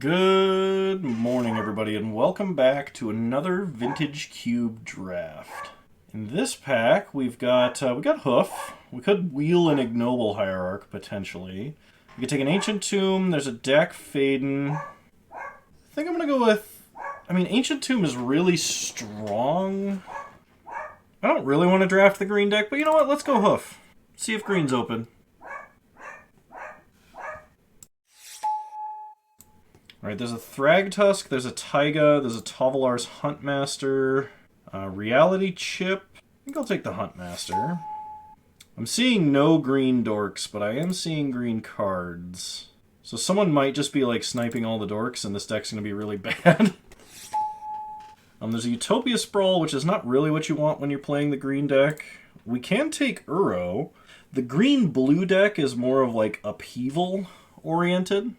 Good morning, everybody, and welcome back to another Vintage Cube draft. In this pack, we got Hoof. We could wheel an Ignoble Hierarch, potentially. We could take an Ancient Tomb. There's a deck Faden. I think I'm going to go with... Ancient Tomb is really strong. I don't really want to draft the green deck, but you know what? Let's go Hoof. See if green's open. Alright, there's a Thragtusk, there's a Taiga, there's a Tovolar's Huntmaster, Reality Chip. I think I'll take the Huntmaster. I'm seeing no green dorks, but I am seeing green cards. So someone might just be like sniping all the dorks and this deck's going to be really bad. There's a Utopia Sprawl, which is not really what you want when you're playing the green deck. We can take Uro. The green-blue deck is more of like upheaval-oriented.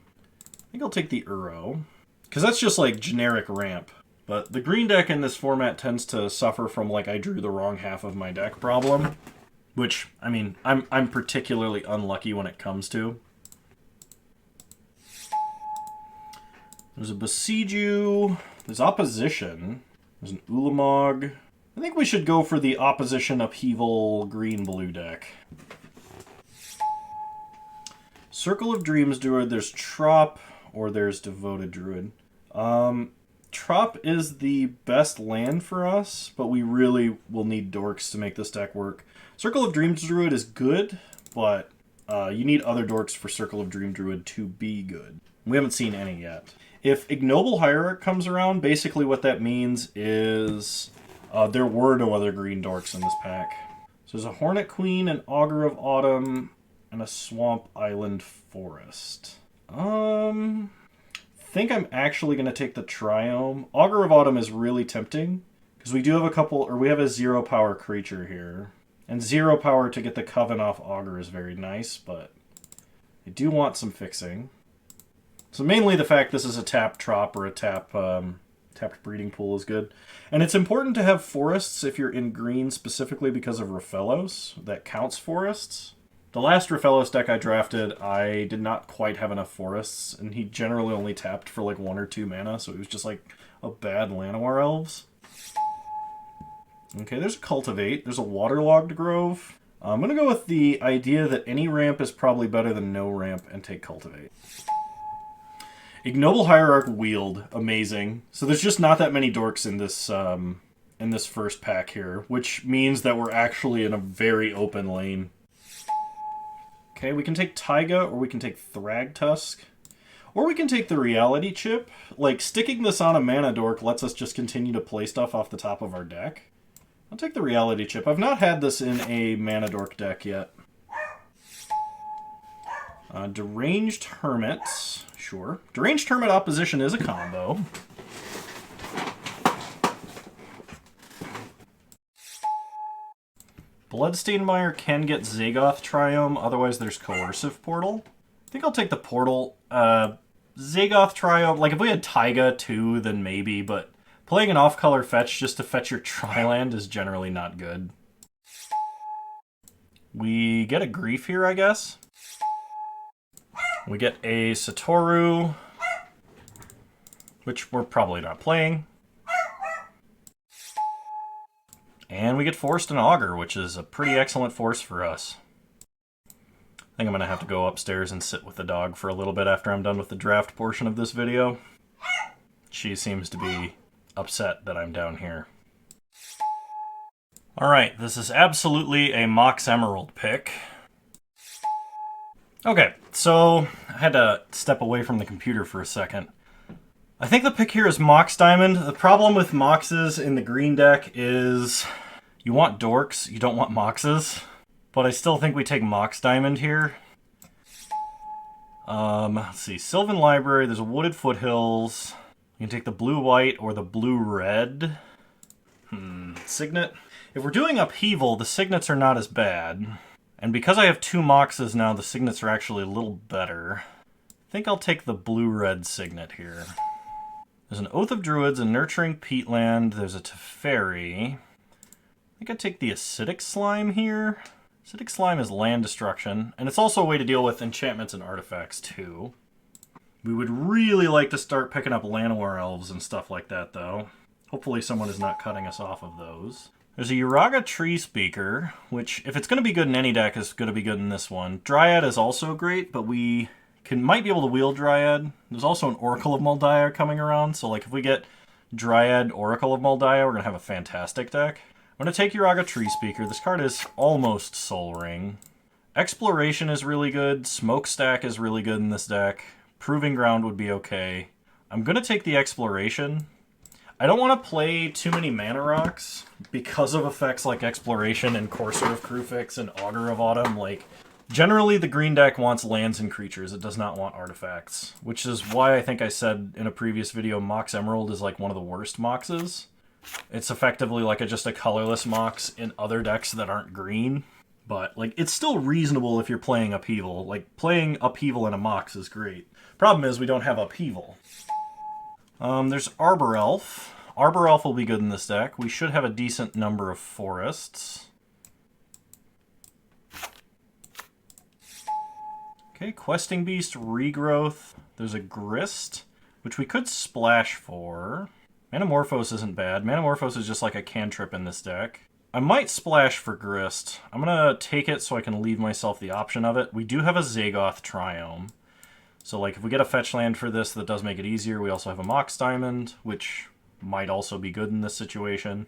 I think I'll take the Uro, because that's just like generic ramp. But the green deck in this format tends to suffer from like I drew the wrong half of my deck problem, which, I'm particularly unlucky when it comes to. There's a Besiju, there's Opposition, there's an Ulamog. I think we should go for the Opposition Upheaval green-blue deck. Circle of Dreams Druid, there's Trop, or there's Devoted Druid. Trop is the best land for us, but we really will need dorks to make this deck work. Circle of Dreams Druid is good, but you need other dorks for Circle of Dream Druid to be good. We haven't seen any yet. If Ignoble Hierarch comes around, basically what that means is there were no other green dorks in this pack. So there's a Hornet Queen, an Augur of Autumn, and a Swamp Island Forest. Think I'm actually going to take the Triome. Augur of Autumn is really tempting, because we do have a couple, or we have a 0 power creature here. And 0 power to get the Coven off Augur is very nice, but I do want some fixing. So mainly the fact this is a tapped Trop or a tapped breeding pool is good. And it's important to have forests if you're in green, specifically because of Rafellos. That counts forests. The last Rafellos deck I drafted, I did not quite have enough forests, and he generally only tapped for like 1 or 2 mana, so it was just like a bad Llanowar Elves. Okay, there's a Cultivate, there's a Waterlogged Grove. I'm going to go with the idea that any ramp is probably better than no ramp and take Cultivate. Ignoble Hierarch wheeled, amazing. So there's just not that many dorks in this first pack here, which means that we're actually in a very open lane. Okay, we can take Taiga, or we can take Thragtusk, or we can take the Reality Chip. Like, sticking this on a mana dork lets us just continue to play stuff off the top of our deck. I'll take the Reality Chip. I've not had this in a mana dork deck yet. Deranged Hermit, sure. Deranged Hermit Opposition is a combo. Bloodstainmire can get Zagoth Triome, otherwise there's Coercive Portal. I think I'll take the Portal. Zagoth Triome, like if we had Taiga too, then maybe, but playing an off-color fetch just to fetch your Tri-land is generally not good. We get a Grief here, I guess. We get a Satoru, which we're probably not playing. And we get Forced an Augur, which is a pretty excellent force for us. I think I'm going to have to go upstairs and sit with the dog for a little bit after I'm done with the draft portion of this video. She seems to be upset that I'm down here. Alright, this is absolutely a Mox Emerald pick. Okay, so I had to step away from the computer for a second. I think the pick here is Mox Diamond. The problem with Moxes in the green deck is you want dorks, you don't want Moxes. But I still think we take Mox Diamond here. Let's see, Sylvan Library, there's a Wooded Foothills. You can take the blue-white or the blue-red. Signet. If we're doing Upheaval, the Signets are not as bad. And because I have 2 Moxes now, the Signets are actually a little better. I think I'll take the blue-red Signet here. There's an Oath of Druids, a Nurturing Peatland, there's a Teferi. I think I'd take the Acidic Slime here. Acidic Slime is land destruction, and it's also a way to deal with enchantments and artifacts too. We would really like to start picking up Llanowar Elves and stuff like that, though. Hopefully someone is not cutting us off of those. There's a Uraga Tree Speaker, which, if it's going to be good in any deck, is going to be good in this one. Dryad is also great, but we might be able to wheel Dryad. There's also an Oracle of Moldiah coming around, so like if we get Dryad Oracle of Moldiah, we're going to have a fantastic deck. I'm going to take Uraga Tree Speaker. This card is almost Soul Ring. Exploration is really good. Smokestack is really good in this deck. Proving Ground would be okay. I'm going to take the Exploration. I don't want to play too many mana rocks because of effects like Exploration and Courser of Kruphix and Augur of Autumn. Like, generally the green deck wants lands and creatures. It does not want artifacts, which is why I think I said in a previous video Mox Emerald is like one of the worst Moxes. It's effectively like just a colorless Mox in other decks that aren't green. But, like, it's still reasonable if you're playing Upheaval. Like, playing Upheaval in a Mox is great. Problem is, we don't have Upheaval. There's Arbor Elf. Arbor Elf will be good in this deck. We should have a decent number of forests. Okay, Questing Beast, Regrowth. There's a Grist, which we could splash for. Manamorphose isn't bad. Manamorphose is just like a cantrip in this deck. I might splash for Grist. I'm going to take it so I can leave myself the option of it. We do have a Zagoth Triome. So, like, if we get a fetch land for this, that does make it easier. We also have a Mox Diamond, which might also be good in this situation.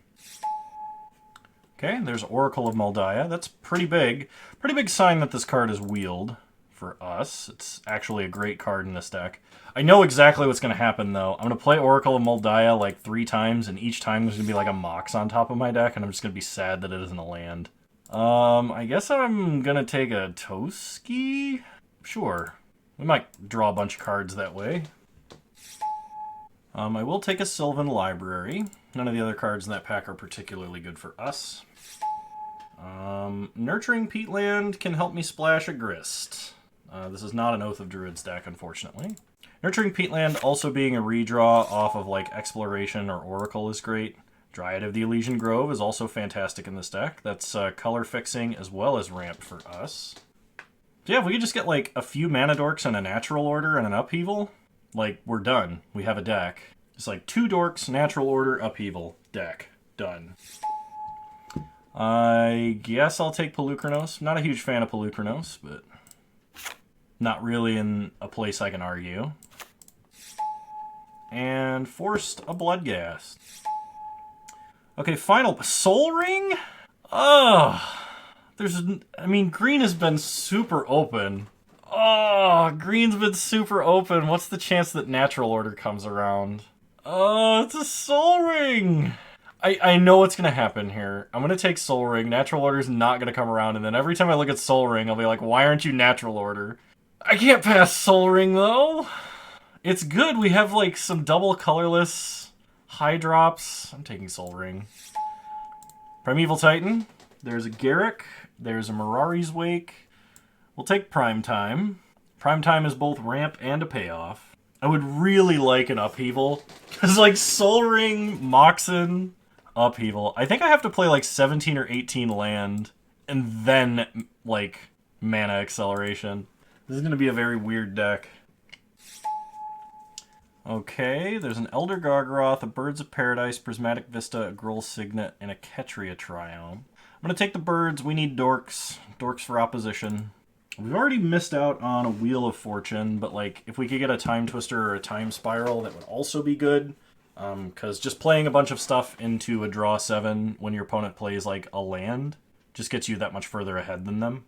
Okay, there's Oracle of Moldiah. That's pretty big. Pretty big sign that this card is wheeled for us. It's actually a great card in this deck. I know exactly what's going to happen, though. I'm going to play Oracle of Moldiah like 3 times, and each time there's going to be like a Mox on top of my deck, and I'm just going to be sad that it isn't a land. I guess I'm going to take a Toski? Sure. We might draw a bunch of cards that way. I will take a Sylvan Library. None of the other cards in that pack are particularly good for us. Nurturing Peatland can help me splash a Grist. This is not an Oath of Druids deck, unfortunately. Nurturing Peatland also being a redraw off of like Exploration or Oracle is great. Dryad of the Elysian Grove is also fantastic in this deck. That's color fixing as well as ramp for us. So yeah, if we could just get like a few mana dorks and a natural order and an upheaval, like we're done. We have a deck. It's like 2 dorks, natural order, upheaval, deck. Done. I guess I'll take Pelucranos. Not a huge fan of Pelucranos, but not really in a place I can argue. And forced a Bloodghast. Okay, final Soul Ring? Ugh. I mean, green has been super open. Oh, green's been super open. What's the chance that natural order comes around? Oh, it's a Soul Ring! I know what's going to happen here. I'm going to take Soul Ring. Natural order's not going to come around, and then every time I look at Soul Ring, I'll be like, why aren't you natural order? I can't pass Soul Ring, though. It's good. We have, like, some double colorless high drops. I'm taking Soul Ring. Primeval Titan. There's a Garruk. There's a Mirari's Wake. We'll take Prime Time. Prime Time is both ramp and a payoff. I would really like an upheaval. Because, like, Soul Ring, Moxen, upheaval. I think I have to play, like, 17 or 18 land. And then, like, mana acceleration. This is going to be a very weird deck. Okay, there's an Elder Gargaroth, a Birds of Paradise, Prismatic Vista, a Gruul Signet, and a Ketria Triome. I'm going to take the birds. We need dorks. Dorks for opposition. We've already missed out on a Wheel of Fortune, but like if we could get a Time Twister or a Time Spiral, that would also be good. Because just playing a bunch of stuff into a draw 7 when your opponent plays like a land just gets you that much further ahead than them.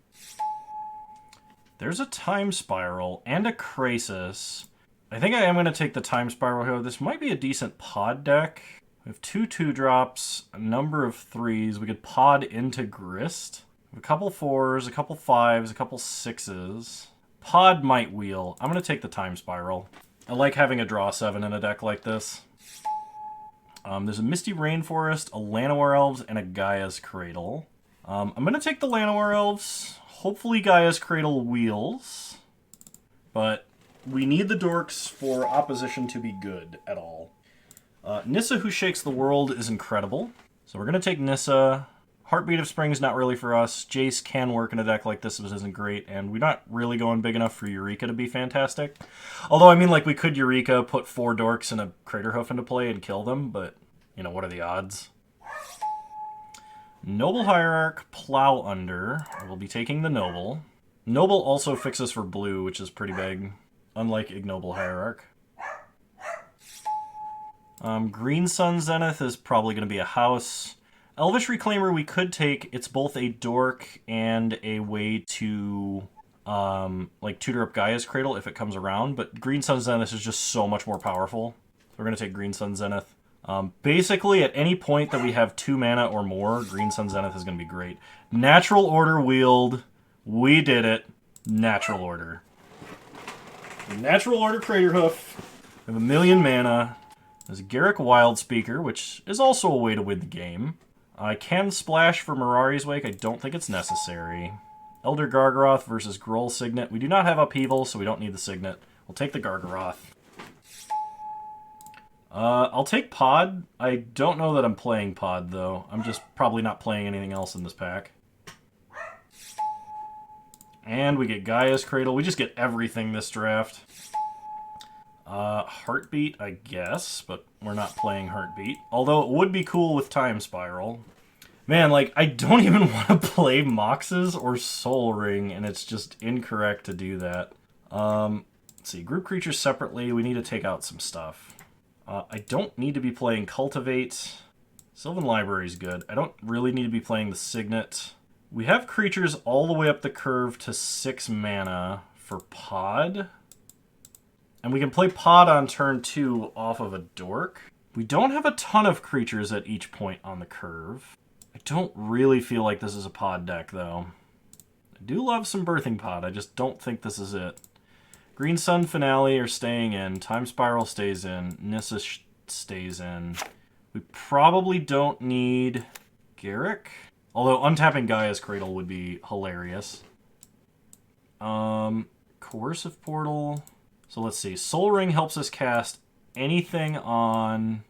There's a Time Spiral and a Krasis. I think I am going to take the Time Spiral here. This might be a decent pod deck. We have 2 2-drops, a number of 3s. We could pod into Grist. We have a couple 4s, a couple 5s, a couple 6s. Pod might wheel. I'm going to take the Time Spiral. I like having a draw 7 in a deck like this. There's a Misty Rainforest, a Llanowar Elves, and a Gaia's Cradle. I'm going to take the Llanowar Elves. Hopefully Gaia's Cradle wheels. But we need the dorks for opposition to be good at all. Nissa Who Shakes the World is incredible. So we're going to take Nissa. Heartbeat of Spring's not really for us. Jace can work in a deck like this, but isn't great. And we're not really going big enough for Eureka to be fantastic. Although, I mean, like, we could Eureka, put 4 dorks and a Craterhoof into play and kill them, but, you know, what are the odds? Noble Hierarch, Plow Under. We'll be taking the Noble. Noble also fixes for blue, which is pretty big, unlike Ignoble Hierarch. Green Sun Zenith is probably going to be a house. Elvish Reclaimer we could take. It's both a dork and a way to like tutor up Gaia's Cradle if it comes around, but Green Sun Zenith is just so much more powerful. So we're going to take Green Sun Zenith. Basically, at any point that we have 2 mana or more, Green Sun Zenith is going to be great. Natural Order Wield. We did it. Natural Order. Natural Order Craterhoof. We have 1,000,000 mana. There's a Garruk Wildspeaker, which is also a way to win the game. I can splash for Mirari's Wake. I don't think it's necessary. Elder Gargaroth versus Groll Signet. We do not have Upheaval, so we don't need the Signet. We'll take the Gargaroth. I'll take Pod. I don't know that I'm playing Pod, though. I'm just probably not playing anything else in this pack. And we get Gaia's Cradle. We just get everything this draft. Heartbeat, I guess, but we're not playing Heartbeat. Although it would be cool with Time Spiral. Man, like, I don't even want to play Moxes or Soul Ring, and it's just incorrect to do that. Let's see, group creatures separately. We need to take out some stuff. I don't need to be playing Cultivate. Sylvan Library is good. I don't really need to be playing the Signet. We have creatures all the way up the curve to 6 mana for Pod. And we can play Pod on turn 2 off of a dork. We don't have a ton of creatures at each point on the curve. I don't really feel like this is a Pod deck, though. I do love some Birthing Pod. I just don't think this is it. Green Sun Finale are staying in. Time Spiral stays in. Nissa stays in. We probably don't need Garruk. Although untapping Gaia's Cradle would be hilarious. Coercive Portal. So let's see. Soul Ring helps us cast anything on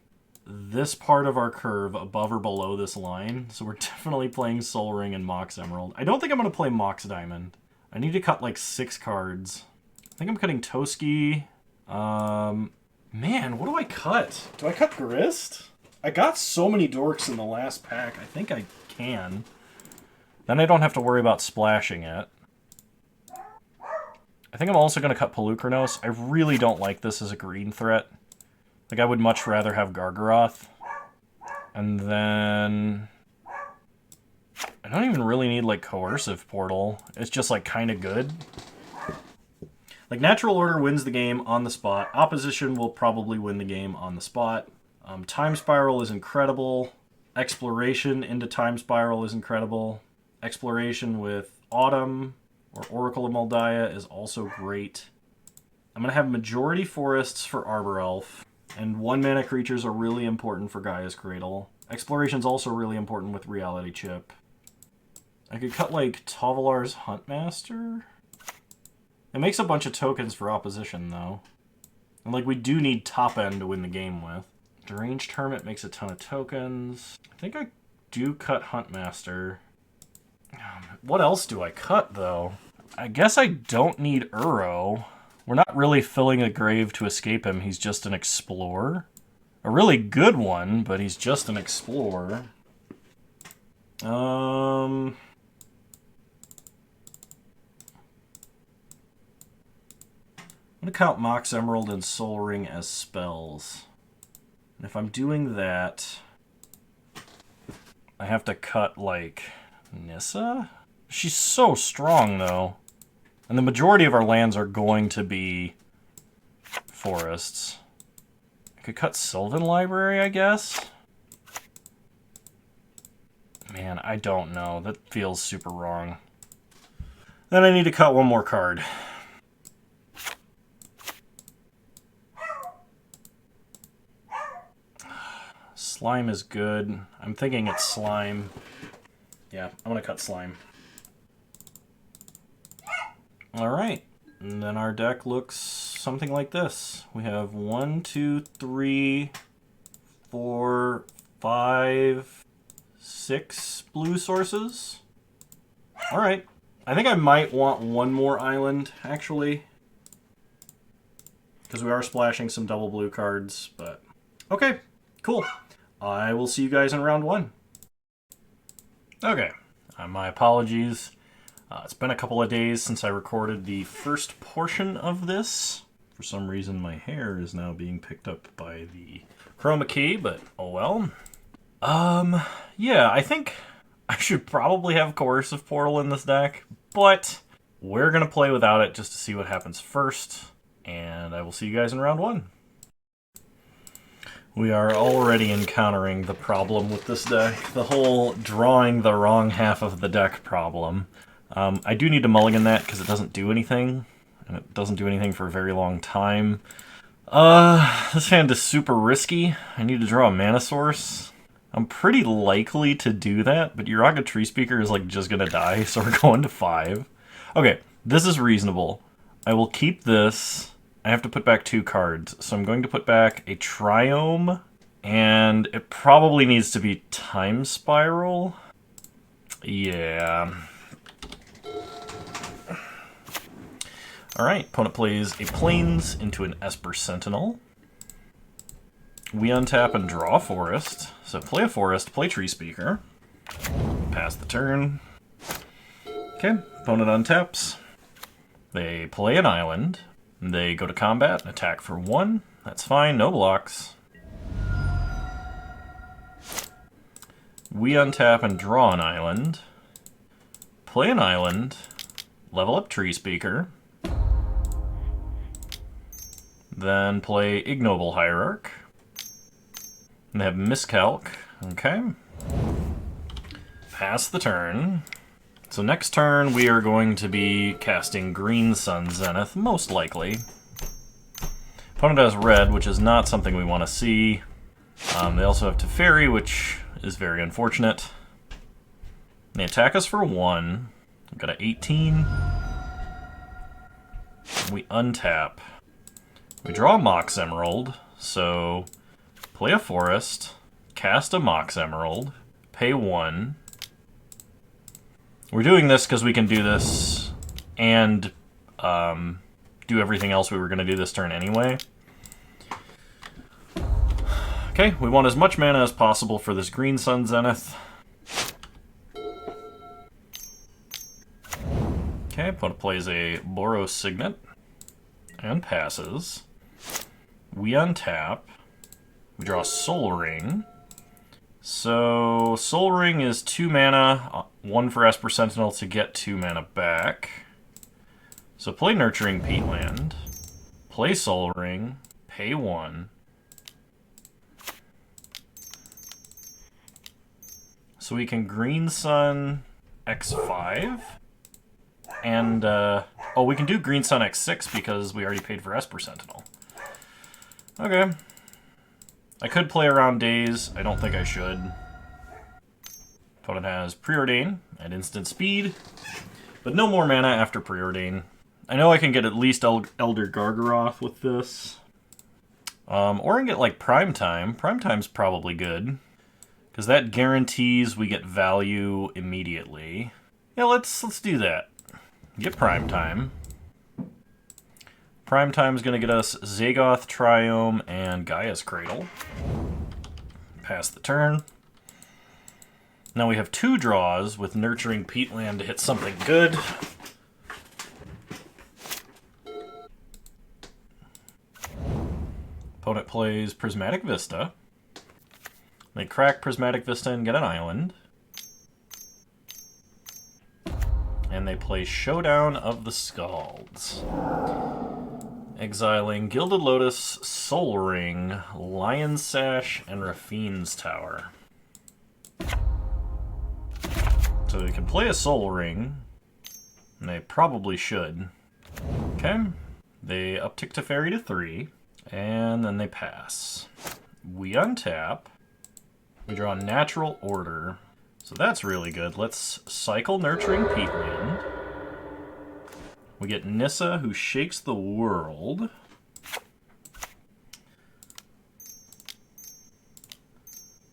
this part of our curve above or below this line. So we're definitely playing Soul Ring and Mox Emerald. I don't think I'm going to play Mox Diamond. I need to cut like 6 cards. I think I'm cutting Toski. Man, what do I cut? Do I cut Grist? I got so many dorks in the last pack. I think I can. Then I don't have to worry about splashing it. I think I'm also going to cut Pelucranos. I really don't like this as a green threat. Like, I would much rather have Gargaroth. And then I don't even really need, like, Coercive Portal. It's just, like, kind of good. Like, Natural Order wins the game on the spot. Opposition will probably win the game on the spot. Time Spiral is incredible. Exploration into Time Spiral is incredible. Exploration with Autumn or Oracle of Moldiah is also great. I'm going to have Majority Forests for Arbor Elf. And 1-mana creatures are really important for Gaia's Cradle. Exploration's also really important with Reality Chip. I could cut, like, Tovolar's Huntmaster. It makes a bunch of tokens for opposition, though. And, like, we do need top end to win the game with. Deranged Hermit makes a ton of tokens. I think I do cut Huntmaster. What else do I cut, though? I guess I don't need Uro. We're not really filling a grave to escape him. He's just an explorer. A really good one, but he's just an explorer. I'm going to count Mox Emerald and Soul Ring as spells. And if I'm doing that, I have to cut, like, Nissa? She's so strong, though. And the majority of our lands are going to be forests. I could cut Sylvan Library, I guess? Man, I don't know. That feels super wrong. Then I need to cut one more card. Slime is good. I'm thinking it's Slime. Yeah, I'm going to cut Slime. Alright, and then our deck looks something like this. We have 1, 2, 3, 4, 5, 6 blue sources. Alright. I think I might want one more island, actually. Because we are splashing some double blue cards, but... Okay, cool. I will see you guys in round 1. Okay, my apologies. It's been a couple of days since I recorded the first portion of this. For some reason, my hair is now being picked up by the chroma key, but oh well. Yeah, I think I should probably have Coercive Portal in this deck, but we're going to play without it just to see what happens first, and I will see you guys in round 1. We are already encountering the problem with this deck, the whole drawing the wrong half of the deck problem. I do need to mulligan that because it doesn't do anything, and it doesn't do anything for a very long time. This hand is super risky. I need to draw a mana source. I'm pretty likely to do that, but Uraga Tree Speaker is like just gonna die, so we're going to 5. Okay, this is reasonable. I will keep this. I have to put back 2 cards, so I'm going to put back a Triome, and it probably needs to be Time Spiral. Yeah. Alright, opponent plays a Plains into an Esper Sentinel. We untap and draw a forest. So play a forest, play Tree Speaker. Pass the turn. Okay, opponent untaps. They play an island. They go to combat and attack for 1. That's fine, no blocks. We untap and draw an island. Play an island. Level up Tree Speaker. Then play Ignoble Hierarch. And they have Miscalc. Okay. Pass the turn. So next turn we are going to be casting Green Sun Zenith, most likely. Opponent has red, which is not something we want to see. They also have Teferi, which is very unfortunate. They attack us for 1. We've got an 18. We untap. We draw a Mox Emerald, so play a forest, cast a Mox Emerald, pay 1. We're doing this because we can do this and do everything else we were going to do this turn anyway. Okay, we want as much mana as possible for this Green Sun Zenith. Okay, opponent plays a Boros Signet and passes. We untap. We draw Soul Ring. So, Soul Ring is 2 mana, 1 for Esper Sentinel to get 2 mana back. So play Nurturing Peatland, play Soul Ring, pay 1. So we can Green Sun X5, and, oh, we can do Green Sun X6 because we already paid for Esper Sentinel. Okay. I could play around Daze. I don't think I should. Opponent has Preordain at instant speed, but no more mana after Preordain. I know I can get at least Elder Gargaroth with this. Or I can get like Primetime. Primetime's probably good, because that guarantees we get value immediately. Yeah, let's do that. Get Primetime. Primetime's going to get us Zagoth, Triome, and Gaia's Cradle. Pass the turn. Now we have 2 draws with Nurturing Peatland to hit something good. Opponent plays Prismatic Vista. They crack Prismatic Vista and get an island. And they play Showdown of the Scalds. Exiling Gilded Lotus, Soul Ring, Lion Sash, and Rafine's Tower. So they can play a Soul Ring, and they probably should. Okay, they uptick Teferi to 3, and then they pass. We untap, we draw Natural Order, so that's really good. Let's cycle Nurturing Peatland. We get Nissa, who shakes the world.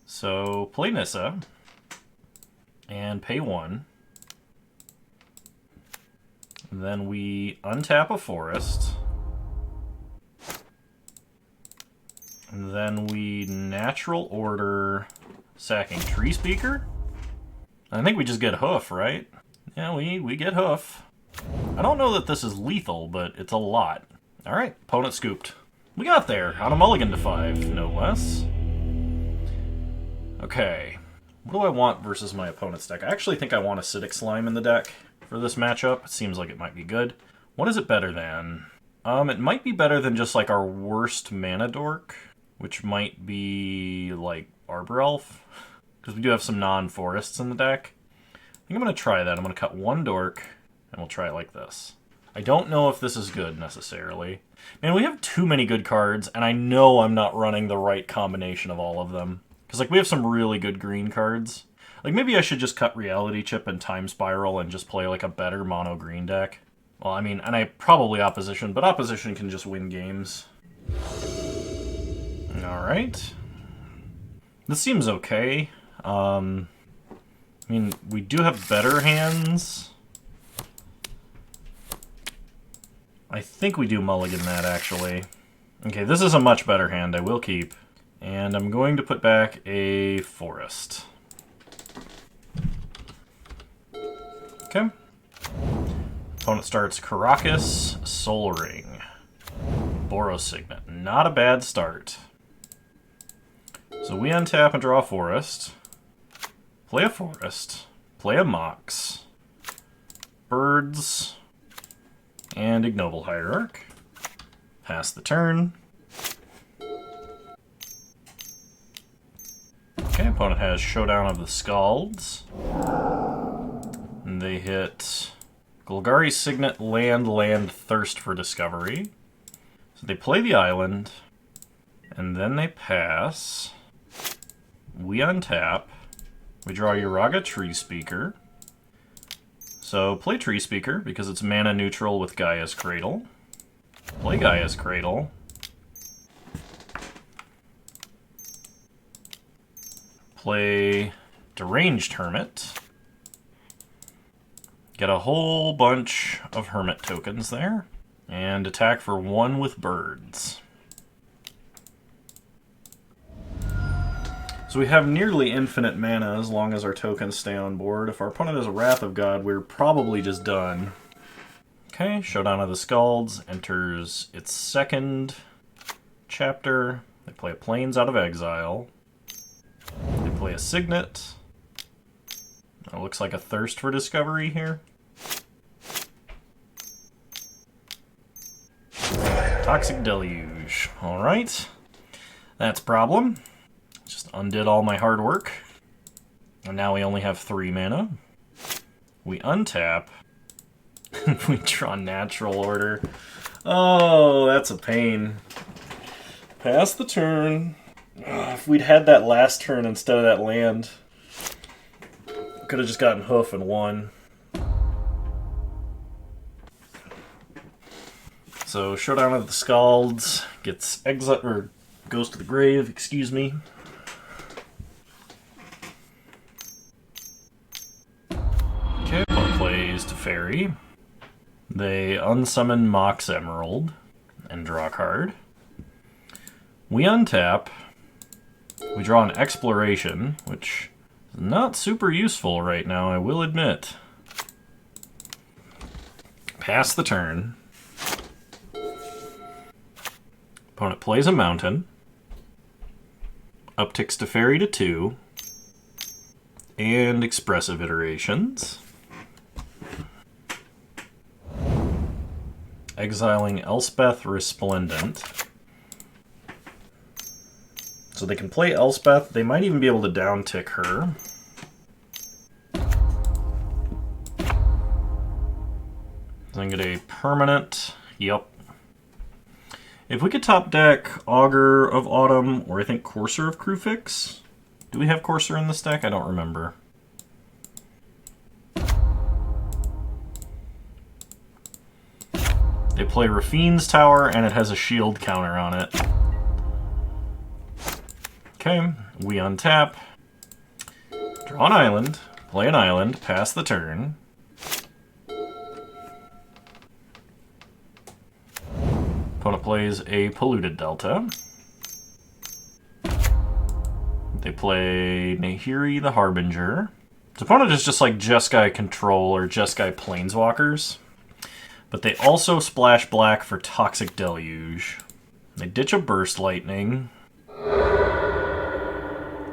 So, play Nissa. and pay 1. And then we untap a forest. And then we natural order sacking Tree Speaker. I think we just get Hoof, right? Yeah, we get Hoof. I don't know that this is lethal, but it's a lot. Alright, opponent scooped. We got there, on a mulligan to 5, no less. Okay, what do I want versus my opponent's deck? I actually think I want Acidic Slime in the deck for this matchup. It seems like it might be good. What is it better than? It might be better than just like our worst mana dork, which might be like Arbor Elf, because we do have some non-forests in the deck. I think I'm going to try that. I'm going to cut 1 dork, and we'll try it like this. I don't know if this is good, necessarily. Man, we have too many good cards, and I know I'm not running the right combination of all of them. Because, like, we have some really good green cards. Like, maybe I should just cut Reality Chip and Time Spiral and just play, like, a better mono-green deck. Well, I mean, and I probably Opposition, but Opposition can just win games. Alright. This seems okay. I mean, we do have better hands. I think we do mulligan that, actually. Okay, this is a much better hand. I will keep. And I'm going to put back a forest. Okay. Opponent starts Karakas, Soul Ring, Boros Signet. Not a bad start. So we untap and draw a forest. Play a forest. Play a Mox. Birds. And Ignoble Hierarch. Pass the turn. Okay, opponent has Showdown of the Scalds. And they hit Golgari Signet, land, Thirst for Discovery. So they play the island, and then they pass. We untap. We draw Uraga Tree Speaker. So play Tree Speaker, because it's mana neutral with Gaia's Cradle. Play Gaia's Cradle. Play Deranged Hermit. Get a whole bunch of Hermit tokens there. And attack for 1 with birds. So we have nearly infinite mana as long as our tokens stay on board. If our opponent has a Wrath of God, we're probably just done. Okay, Showdown of the Scalds enters its 2nd chapter. They play a Plains out of Exile. They play a Signet. It looks like a Thirst for Discovery here. Toxic Deluge. Alright. That's a problem. Just undid all my hard work. And now we only have 3 mana. We untap. We draw Natural Order. Oh, that's a pain. Pass the turn. If we'd had that last turn instead of that land, could have just gotten Hoof and won. So Showdown of the Scalds gets exiled, or goes to the grave, excuse me. Okay, opponent plays Teferi. They unsummon Mox Emerald and draw a card. We untap. We draw an Exploration, which is not super useful right now, I will admit. Pass the turn. Opponent plays a Mountain. Upticks Teferi to 2. And Expressive Iterations. Exiling Elspeth Resplendent. So they can play Elspeth. They might even be able to downtick her. So I get a permanent. Yep. If we could top deck Augur of Autumn, or I think Courser of Crufix. Do we have Courser in this deck? I don't remember. They play Rafine's Tower, and it has a shield counter on it. Okay, we untap. Draw an island. Play an island, pass the turn. Opponent plays a polluted delta. They play Nahiri the Harbinger. So opponent is just like Jeskai Control or Jeskai Planeswalkers. But they also splash black for Toxic Deluge. They ditch a Burst Lightning.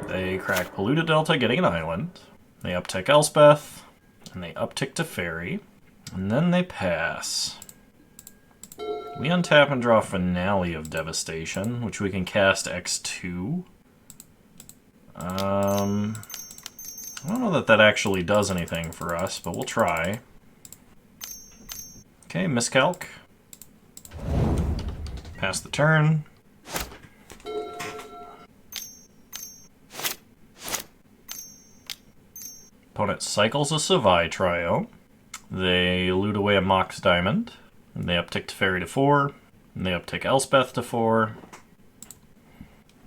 They crack Polluted Delta, getting an island. They uptick Elspeth. And they uptick Teferi. And then they pass. We untap and draw Finale of Devastation, which we can cast X2. I don't know that that actually does anything for us, but we'll try. Okay, miscalc. Pass the turn. Opponent cycles a Savai Trio. They loot away a Mox Diamond. And they uptick Teferi to 4. And they uptick Elspeth to 4.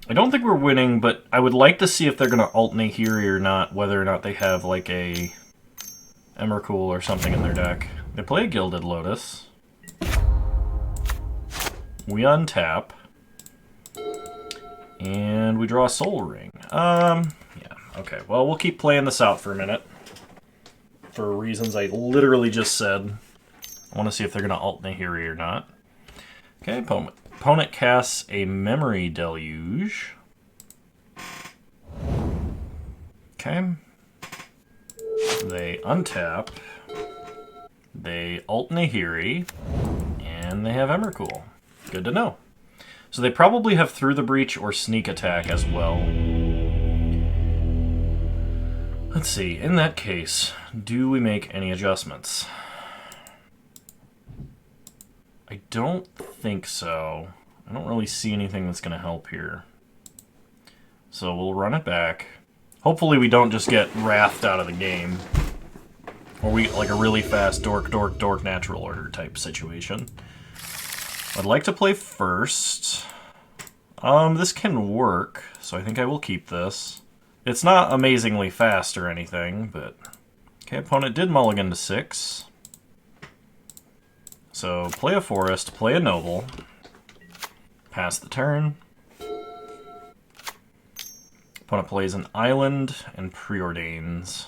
I don't think we're winning, but I would like to see if they're going to alt Nahiri or not, whether or not they have like a Emrakul or something in their deck. They play a Gilded Lotus. We untap. And we draw a Soul Ring. Yeah, okay. Well, we'll keep playing this out for a minute. For reasons I literally just said. I want to see if they're going to alt Nahiri or not. Okay, opponent casts a Memory Deluge. Okay. They untap. They alt Nahiri. And they have Emrakul. Good to know. So they probably have Through the Breach or Sneak Attack as well. Let's see. In that case, do we make any adjustments? I don't think so. I don't really see anything that's going to help here. So we'll run it back. Hopefully we don't just get wrathed out of the game. Or we get like a really fast dork, dork, dork natural order type situation. I'd like to play first. This can work, so I think I will keep this. It's not amazingly fast or anything, but... Okay, opponent did mulligan to 6. So, play a forest, play a noble, pass the turn. Opponent plays an island and preordains.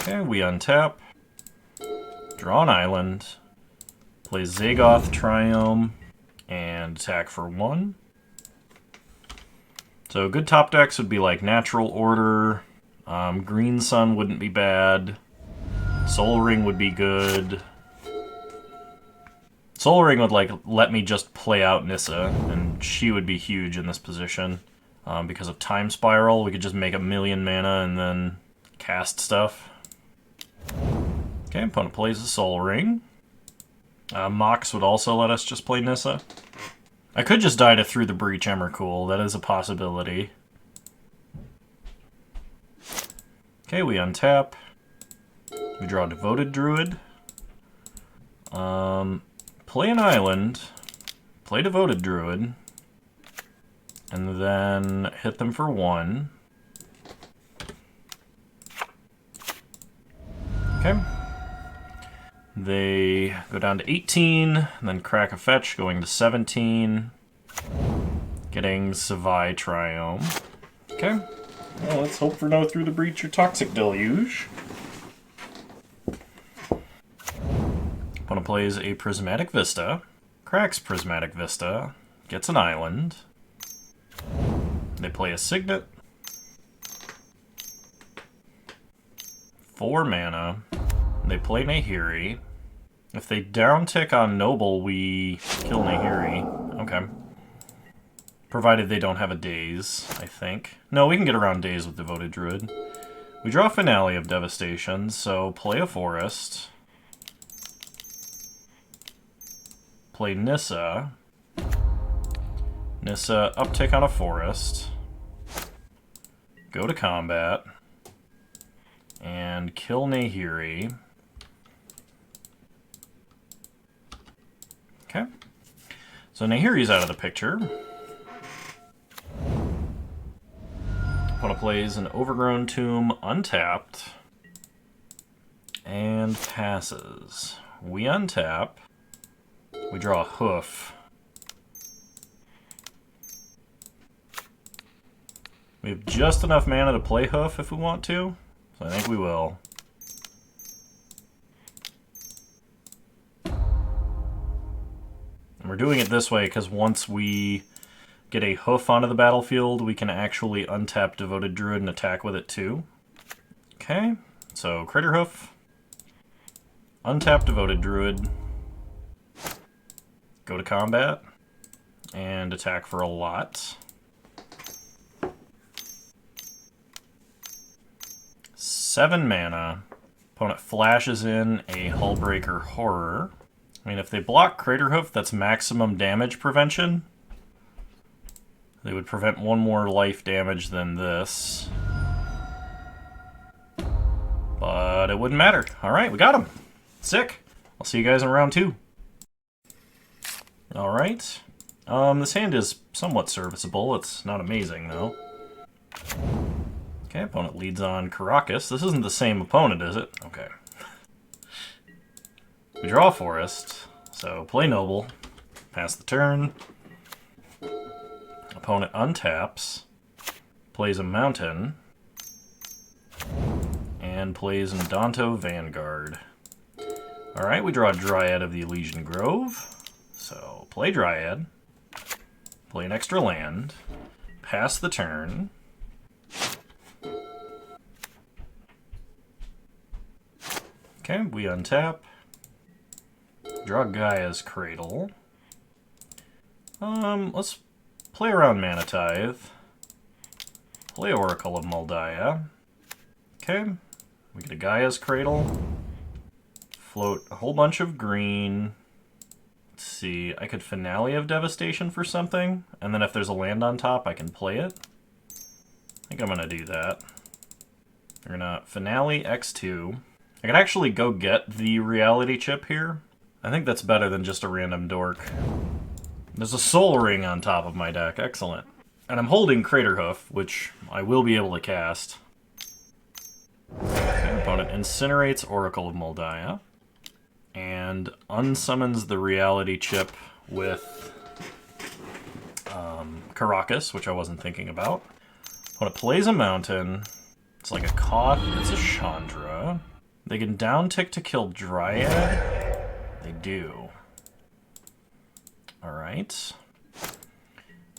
Okay, we untap, draw an island, play Zagoth Triome, and attack for 1. So good top decks would be like Natural Order, Green Sun wouldn't be bad, Soul Ring would be good. Soul Ring would like let me just play out Nissa, and she would be huge in this position. Because of Time Spiral, we could just make 1,000,000 mana and then cast stuff. Okay, opponent plays a Soul Ring. Mox would also let us just play Nissa. I could just die to Through the Breach Emrakul, that is a possibility. Okay, we untap. We draw Devoted Druid. Play an island, play Devoted Druid, and then hit them for 1. Okay. They go down to 18, and then crack a fetch, going to 17, getting Savai Triome. Okay. Well, let's hope for no Through the Breach or Toxic Deluge. Opponent plays a Prismatic Vista, cracks Prismatic Vista, gets an island. They play a Signet. 4 mana. They play Nahiri. If they downtick on Noble, we kill Nahiri. Okay. Provided they don't have a Daze, I think. No, we can get around Daze with Devoted Druid. We draw Finale of Devastation, so play a Forest. Play Nissa. Nissa, uptick on a Forest. Go to combat. And kill Nahiri. Okay. So Nahiri's out of the picture. Opponent plays an Overgrown Tomb untapped and passes. We untap. We draw a Hoof. We have just enough mana to play Hoof if we want to, so I think we will. And we're doing it this way because once we get a Hoof onto the battlefield, we can actually untap Devoted Druid and attack with it too. Okay, so Crater Hoof, untap Devoted Druid, go to combat, and attack for a lot. 7 mana. Opponent flashes in a Hullbreaker Horror. I mean, if they block Crater Hoof, that's maximum damage prevention. They would prevent 1 more life damage than this. But it wouldn't matter. Alright, we got him. Sick. I'll see you guys in round 2. Alright. This hand is somewhat serviceable. It's not amazing, though. Okay, opponent leads on Karakas. This isn't the same opponent, is it? Okay. We draw a Forest, so play Noble, pass the turn. Opponent untaps, plays a Mountain, and plays Ndonto Vanguard. Alright, we draw a Dryad of the Elysian Grove, so play Dryad, play an extra land, pass the turn. Okay, we untap. Draw Gaia's Cradle. Let's play around Mana Tithe. Play Oracle of Moldiah. Okay, we get a Gaia's Cradle. Float a whole bunch of green. Let's see, I could Finale of Devastation for something, and then if there's a land on top, I can play it. I think I'm gonna do that. We're gonna Finale X2. I could actually go get the Reality Chip here. I think that's better than just a random dork. There's a Soul Ring on top of my deck. Excellent. And I'm holding Crater Hoof, which I will be able to cast. Okay, opponent incinerates Oracle of Moldiah. And unsummons the Reality Chip with Karakas, which I wasn't thinking about. Opponent plays a Mountain. It's like a Koth. It's a Chandra. They can downtick to kill Dryad. They do. Alright.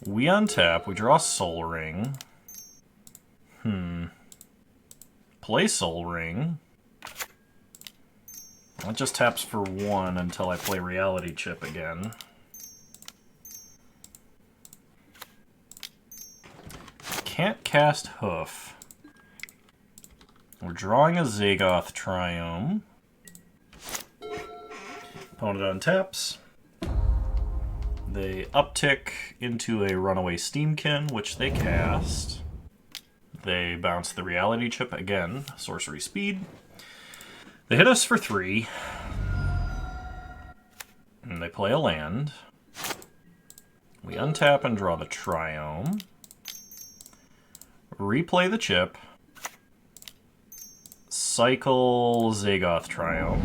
We untap. We draw Soul Ring. Play Soul Ring. That just taps for 1 until I play Reality Chip again. Can't cast Hoof. We're drawing a Zagoth Triome. Opponent untaps. They uptick into a Runaway Steamkin, which they cast. They bounce the Reality Chip again, sorcery speed. They hit us for 3. And they play a land. We untap and draw the Triome. Replay the chip. Cycle Zagoth Triome.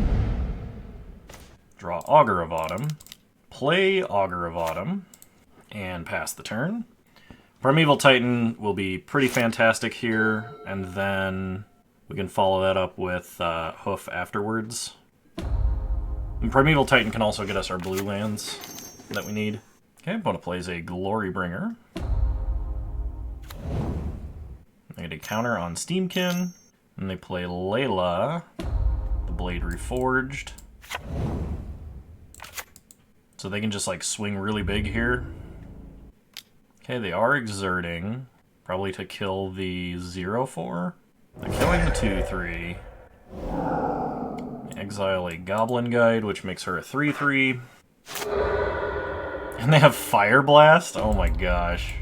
Draw Augur of Autumn. Play Augur of Autumn. And pass the turn. Primeval Titan will be pretty fantastic here, and then we can follow that up with Hoof afterwards. And Primeval Titan can also get us our blue lands that we need. Okay, opponent plays a Glorybringer. They get a counter on Steamkin. And they play Layla, the Blade Reforged. So they can just like swing really big here. Okay, they are exerting, probably to kill the 0/4. They're killing the 2/3. Exile a Goblin Guide, which makes her a 3/3. And they have Fire Blast? Oh my gosh.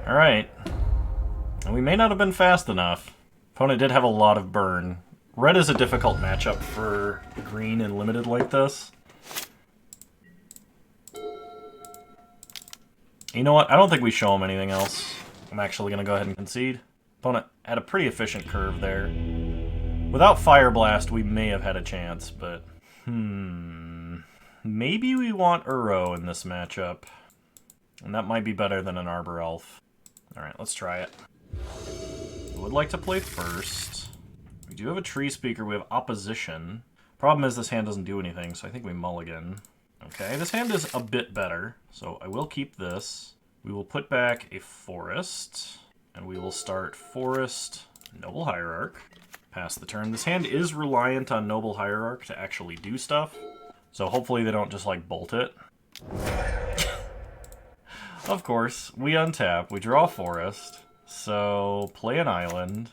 Alright. And we may not have been fast enough. Opponent did have a lot of burn. Red is a difficult matchup for green and limited like this. You know what? I don't think we show him anything else. I'm actually going to go ahead and concede. Opponent had a pretty efficient curve there. Without Fire Blast, we may have had a chance, but... Maybe we want Uro in this matchup. And that might be better than an Arbor Elf. Alright, let's try it. I would like to play first. We do have a Tree Speaker, we have Opposition. Problem is this hand doesn't do anything, so I think we mulligan. Okay, this hand is a bit better, so I will keep this. We will put back a Forest, and we will start Forest, Noble Hierarch. Pass the turn. This hand is reliant on Noble Hierarch to actually do stuff, so hopefully they don't just, like, bolt it. Of course, we untap, we draw a Forest, so play an Island,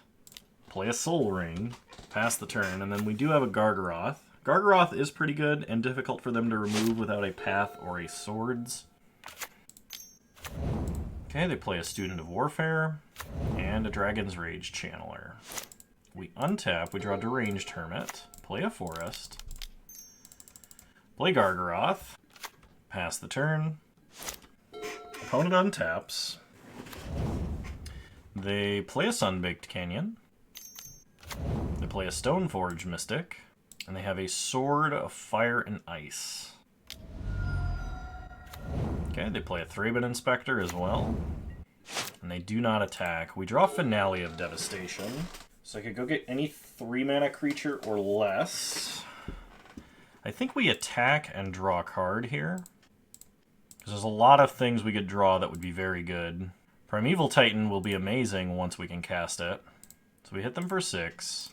play a Soul Ring, pass the turn, and then we do have a Gargaroth. Gargaroth is pretty good and difficult for them to remove without a Path or a Swords. Okay, they play a Student of Warfare and a Dragon's Rage Channeler. We untap, we draw Deranged Hermit, play a Forest, play Gargaroth, pass the turn. Opponent untaps. They play a Sunbaked Canyon. They play a Stoneforge Mystic. And they have a Sword of Fire and Ice. Okay, they play a Thraben Inspector as well. And they do not attack. We draw Finale of Devastation. So I could go get any 3-mana creature or less. I think we attack and draw a card here. Because there's a lot of things we could draw that would be very good. Primeval Titan will be amazing once we can cast it. So we hit them for 6.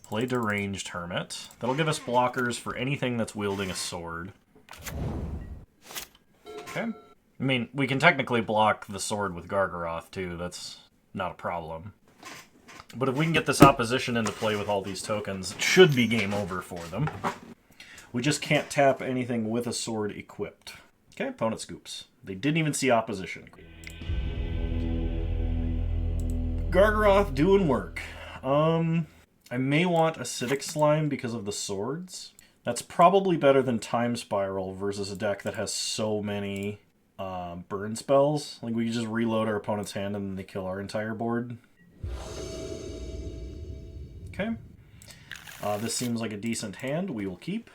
Play Deranged Hermit. That'll give us blockers for anything that's wielding a sword. Okay. I mean, we can technically block the sword with Gargaroth, too. That's not a problem. But if we can get this opposition into play with all these tokens, it should be game over for them. We just can't tap anything with a sword equipped. Okay, opponent scoops. They didn't even see opposition. Gargaroth doing work. I may want Acidic Slime because of the swords. That's probably better than Time Spiral versus a deck that has so many burn spells. Like, we can just reload our opponent's hand and then they kill our entire board. Okay. This seems like a decent hand. We will keep.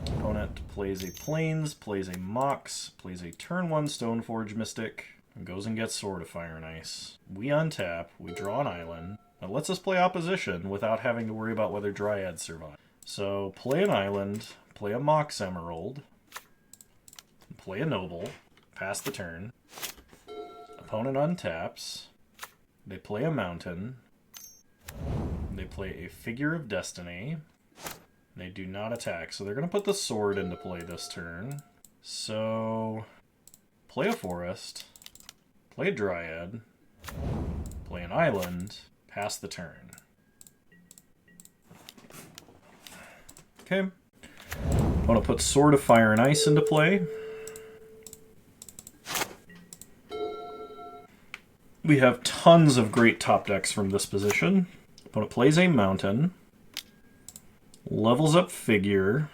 Opponent plays a Plains, plays a Mox, plays a turn 1 Stoneforge Mystic, and goes and gets Sword of Fire and Ice. We untap, we draw an island. That lets us play opposition without having to worry about whether Dryads survive. So play an island, play a Mox Emerald, play a Noble, pass the turn. Opponent untaps. They play a mountain. They play a Figure of Destiny. They do not attack, so they're going to put the sword into play this turn. So play a forest, play a dryad, play an island, pass the turn. Okay. I want to put Sword of Fire and Ice into play. We have tons of great top decks from this position. Opponent plays a mountain, levels up Figure,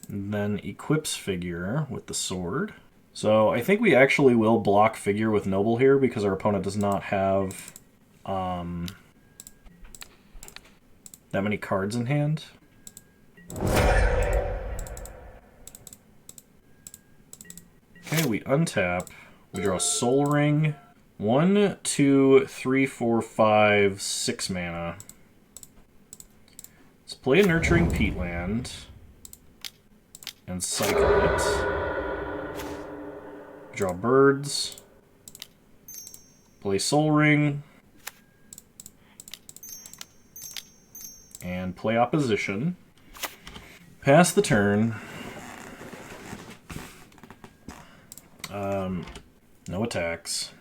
then equips Figure with the sword. So I think we actually will block Figure with Noble here because our opponent does not have that many cards in hand. Okay, we untap. We draw Soul Ring. 1, 2, 3, 4, 5, 6 mana. Let's play a Nurturing Peatland and cycle it. Draw birds. Play Soul Ring. And play opposition. Pass the turn. No attacks.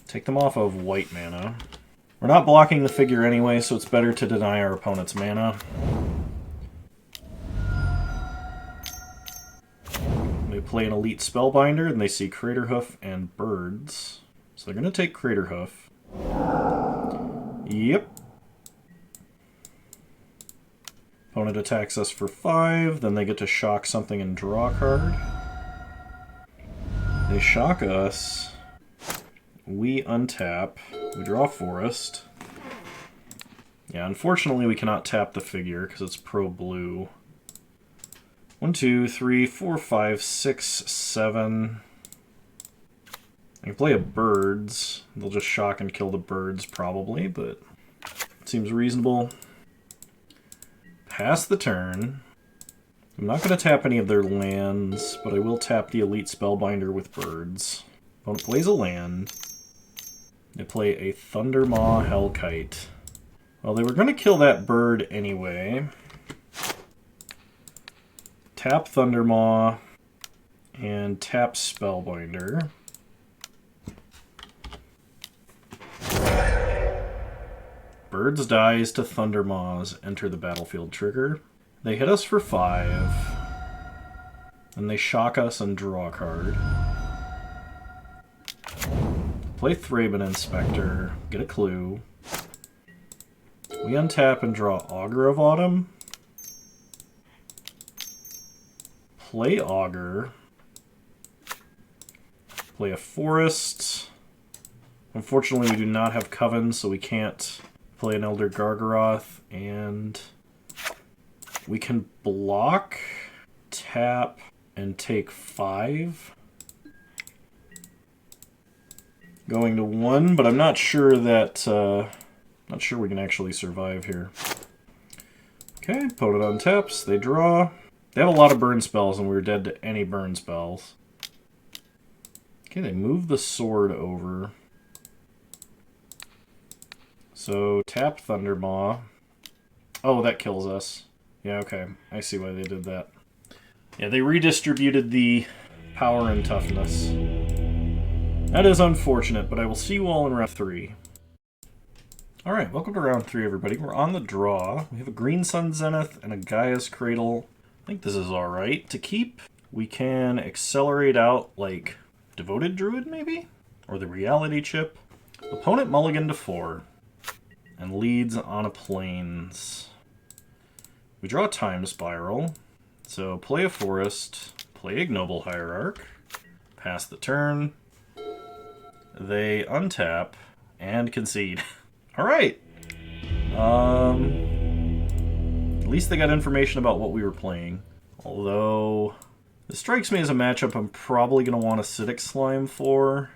Take them off of white mana. We're not blocking the Figure anyway, so it's better to deny our opponent's mana. They play an Elite Spellbinder, and they see Craterhoof and birds. So they're going to take Craterhoof. Yep. Opponent attacks us for 5, then they get to shock something and draw a card. They shock us. We untap. We draw Forest. Yeah, unfortunately we cannot tap the figure because it's pro-blue. 1, 2, 3, 4, 5, 6, 7. I can play a birds. They'll just shock and kill the birds probably, but it seems reasonable. Pass the turn. I'm not going to tap any of their lands, but I will tap the Elite Spellbinder with birds. Opponent plays a land. They play a Thundermaw Hellkite. Well, they were going to kill that bird anyway. Tap Thundermaw and tap Spellbinder. Birds dies to Thundermaws, enter the battlefield trigger. They hit us for 5. And they shock us and draw a card. Play Thraben Inspector, get a clue. We untap and draw Augur of Autumn. Play Augur. Play a Forest. Unfortunately, we do not have Coven, so we can't play an Elder Gargaroth, and we can block, tap, and take 5. Going to 1, but I'm not sure that not sure we can actually survive here. Okay, opponent untaps, they draw. They have a lot of burn spells, and we're dead to any burn spells. Okay, they move the sword over. So, tap Thundermaw. Oh, that kills us. Yeah, okay. I see why they did that. Yeah, they redistributed the power and toughness. That is unfortunate, but I will see you all in round 3. Alright, welcome to round 3, everybody. We're on the draw. We have a Green Sun Zenith and a Gaia's Cradle. I think this is alright to keep. We can accelerate out, like, Devoted Druid, maybe? Or the Reality Chip. Opponent mulligan to 4. And leads on a Plains. We draw a Time Spiral. So play a Forest, play Ignoble Hierarch, pass the turn. They untap and concede. Alright. At least they got information about what we were playing. Although, this strikes me as a matchup I'm probably going to want Acidic Slime for.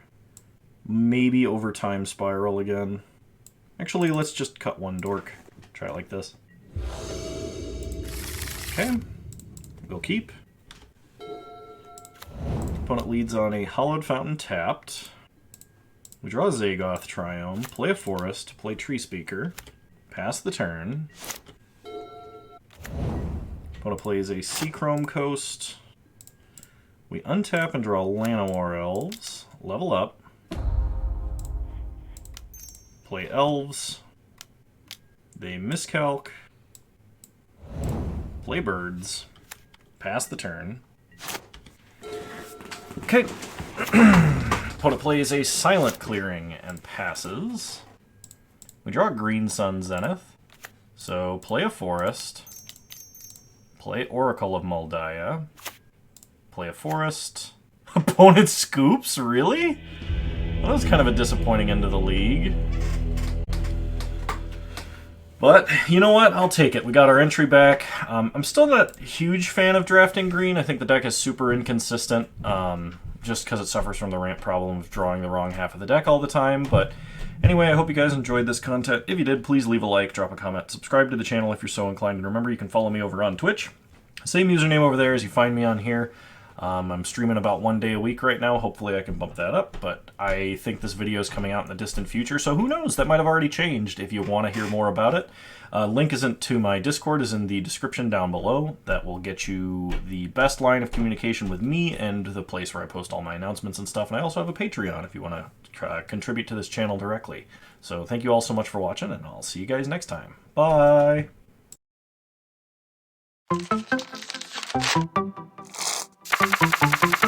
Maybe over Time Spiral again. Actually, let's just cut 1 dork. Try it like this. Okay. We'll keep. Opponent leads on a Hallowed Fountain tapped. We draw a Zagoth Triome, play a Forest, play Tree Speaker, pass the turn. Opponent plays a Seachrome Coast. We untap and draw Llanowar Elves, level up. Play Elves. They miscalc. Play Birds. Pass the turn. Okay. Opponent plays a Silent Clearing and passes. We draw a Green Sun Zenith. So play a Forest. Play Oracle of Moldiah. Play a Forest. Opponent scoops? Really? Well, that was kind of a disappointing end of the league. But, you know what? I'll take it. We got our entry back. I'm still not a huge fan of drafting green. I think the deck is super inconsistent, just because it suffers from the ramp problem of drawing the wrong half of the deck all the time. But anyway, I hope you guys enjoyed this content. If you did, please leave a like, drop a comment, subscribe to the channel if you're so inclined, and remember, you can follow me over on Twitch. Same username over there as you find me on here. I'm streaming about 1 day a week right now. Hopefully I can bump that up, but I think this video is coming out in the distant future, so who knows? That might have already changed if you want to hear more about it. Link to my Discord is in the description down below. That will get you the best line of communication with me and the place where I post all my announcements and stuff. And I also have a Patreon if you want to contribute to this channel directly. So thank you all so much for watching, and I'll see you guys next time. Bye! Thank you.